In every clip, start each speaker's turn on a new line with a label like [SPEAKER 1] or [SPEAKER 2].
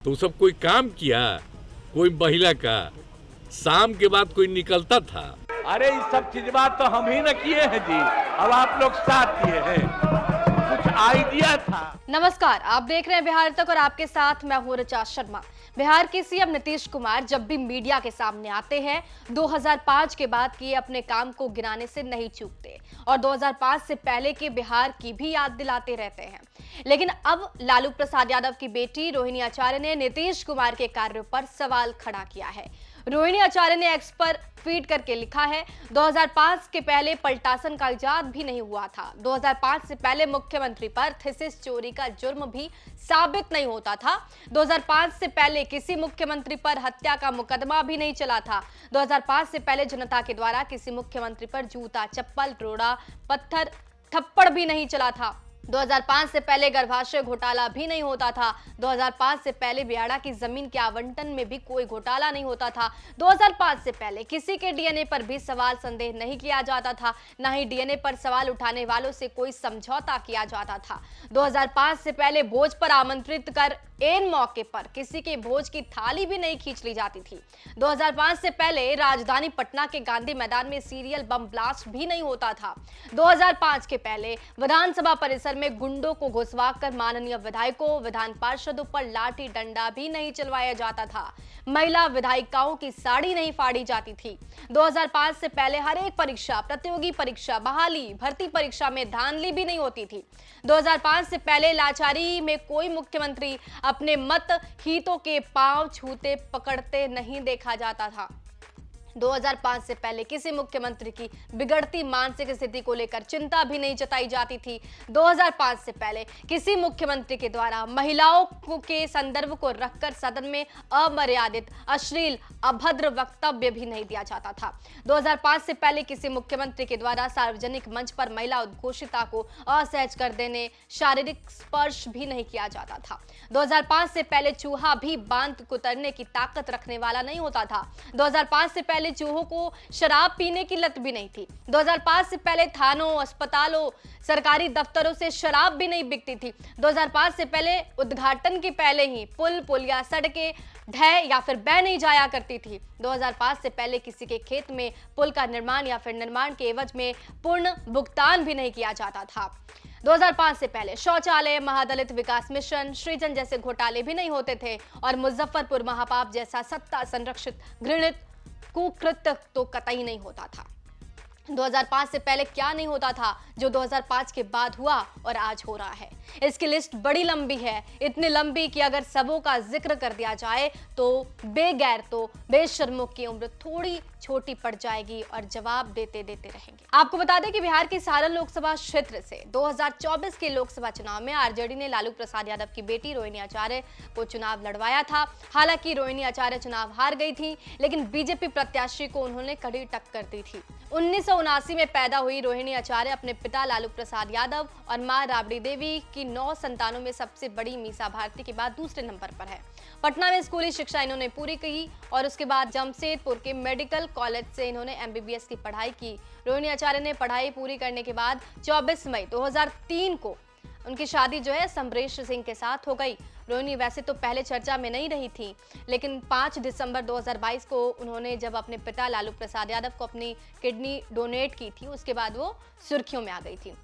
[SPEAKER 1] तो सब कोई काम किया, कोई महिला का शाम के बाद कोई निकलता था।
[SPEAKER 2] अरे ये सब चीज बात तो हम ही न किए हैं जी, अब आप लोग साथ किए हैं, कुछ आइडिया था।
[SPEAKER 3] नमस्कार, आप देख रहे हैं बिहार तक और आपके साथ मैं हूं ऋचा शर्मा। बिहार के सीएम नीतीश कुमार जब भी मीडिया के सामने आते हैं 2005 के बाद किए अपने काम को गिनाने से नहीं चूकते और 2005 से पहले के बिहार की भी याद दिलाते रहते हैं। लेकिन अब लालू प्रसाद यादव की बेटी रोहिणी आचार्य ने नीतीश कुमार के कार्यों पर सवाल खड़ा किया है। रोहिणी आचार्य ने एक्स पर ट्वीट करके लिखा है, 2005 के पहले पलटासन का इजाद भी नहीं हुआ था। 2005 से पहले मुख्यमंत्री पर थीसिस चोरी का जुर्म भी साबित नहीं होता था। 2005 से पहले किसी मुख्यमंत्री पर हत्या का मुकदमा भी नहीं चला था। 2005 से पहले जनता के द्वारा किसी मुख्यमंत्री पर जूता, चप्पल, रोड़ा, पत्थर, थप्पड़ भी नहीं चला था। 2005 से पहले गर्भाशय घोटाला भी नहीं होता था। 2005 से पहले बियाड़ा की जमीन के आवंटन में भी कोई घोटाला नहीं होता था। 2005 से पहले किसी के डीएनए पर भी सवाल संदेह नहीं किया जाता था, न ही डीएनए पर सवाल उठाने वालों से कोई समझौता किया जाता था। 2005 से पहले भोज पर आमंत्रित कर एन मौके पर किसी के भोज की थाली भी नहीं खींच ली जाती थी। 2005 से पहले राजधानी पटना के गांधी मैदान में सीरियल बम ब्लास्ट भी नहीं होता था। 2005 के पहले विधानसभा परिसर में गुंडों को घुसवाकर माननीय विधायकों, विधान पार्षदों पर लाठी डंडा भी नहीं चलवाया जाता था। महिला विधायिकाओं की साड़ी नहीं फाड़ी जाती थी। 2005 से पहले हर एक परीक्षा, प्रतियोगी परीक्षा, बहाली, भर्ती परीक्षा में धांधली भी नहीं होती थी। 2005 से पहले लाचारी में कोई मुख्यमंत्री अपने मत हितों के पांव छूते पकड़ते नहीं देखा जाता था। 2005 से पहले किसी मुख्यमंत्री की बिगड़ती मानसिक स्थिति को लेकर चिंता भी नहीं जताई जाती थी। 2005 से पहले किसी मुख्यमंत्री के द्वारा महिलाओं के संदर्भ को रखकर सदन में अमर्यादित, अश्लील, अभद्र वक्तव्य भी नहीं दिया जाता था। 2005 से पहले किसी मुख्यमंत्री के द्वारा सार्वजनिक मंच पर महिला उद्घोषिता को असहज कर देने, शारीरिक स्पर्श भी नहीं किया जाता था। 2005 से पहले चूहा भी बांध कुतरने की ताकत रखने वाला नहीं होता था। 2005 से पहले चूहों को शराब पीने की लत भी नहीं थी। 2005 से पहले थानों, अस्पतालों, सरकारी दफ्तरों से शराब भी नहीं बिकती थी। 2005 से पहले उद्घाटन के पहले ही पुल या सड़कें ढह या फिर बह नहीं जाया करती थी। 2005 से पहले किसी के खेत में पुल का निर्माण या फिर निर्माण के एवज में पूर्ण भुगतान भी नहीं किया जाता था। 2005 से पहले शौचालय, महादलित विकास मिशन, सृजन जैसे घोटाले भी नहीं होते थे और मुजफ्फरपुर महापाप जैसा सत्ता संरक्षित घृणित कुकृत्य तो कतई नहीं होता था। 2005 से पहले क्या नहीं होता था जो 2005 के बाद हुआ और आज हो रहा है। इसकी लिस्ट बड़ी लंबी है, इतनी लंबी कि अगर सबों का जिक्र कर दिया जाए तो बेगैरतों, बेशर्मों की उम्र थोड़ी छोटी पड़ जाएगी और जवाब देते देते रहेंगे। आपको बता दें कि बिहार के सारण लोकसभा क्षेत्र से 2024 के लोकसभा चुनाव में आरजेडी ने लालू प्रसाद यादव की बेटी रोहिणी आचार्य को चुनाव लड़वाया था। हालांकि रोहिणी आचार्य चुनाव हार गई थी, लेकिन बीजेपी प्रत्याशी को उन्होंने कड़ी टक्कर दी थी। 1979 में पैदा हुई रोहिणी आचार्य अपने पिता लालू प्रसाद यादव और मां राबड़ी देवी की 9 संतानों में सबसे बड़ी मीसा भारती के बाद दूसरे नंबर पर है। पटना में स्कूली शिक्षा इन्होंने पूरी की और उसके बाद जमशेदपुर के मेडिकल कॉलेज से इन्होंने एमबीबीएस की पढ़ाई की। रोहिणी आचार्य ने पढ़ाई पूरी करने के बाद 24 मई 2003 को उनकी शादी जो है समरेश सिंह के साथ हो गई। रोहिणी वैसे तो पहले चर्चा में नहीं रही थी, लेकिन 5 दिसंबर 2022 को उन्होंने जब अपने पिता लालू प्रसाद यादव को अपनी किडनी डोनेट की थी, उसके बाद वो सुर्खियों में आ गई थी।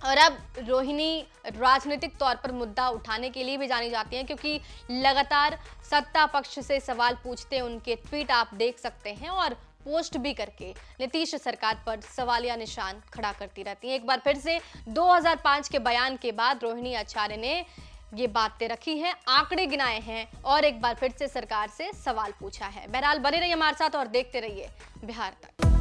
[SPEAKER 3] और अब रोहिणी राजनीतिक तौर पर मुद्दा उठाने के लिए भी जानी जाती हैं, क्योंकि लगातार सत्ता पक्ष से सवाल पूछते उनके ट्वीट आप देख सकते हैं और पोस्ट भी करके नीतीश सरकार पर सवालिया निशान खड़ा करती रहती हैं। एक बार फिर से 2005 के बयान के बाद रोहिणी आचार्य ने ये बातें रखी हैं, आंकड़े गिनाए हैं और एक बार फिर से सरकार से सवाल पूछा है। बहरहाल बने रहिए हमारे साथ और देखते रहिए बिहार तक।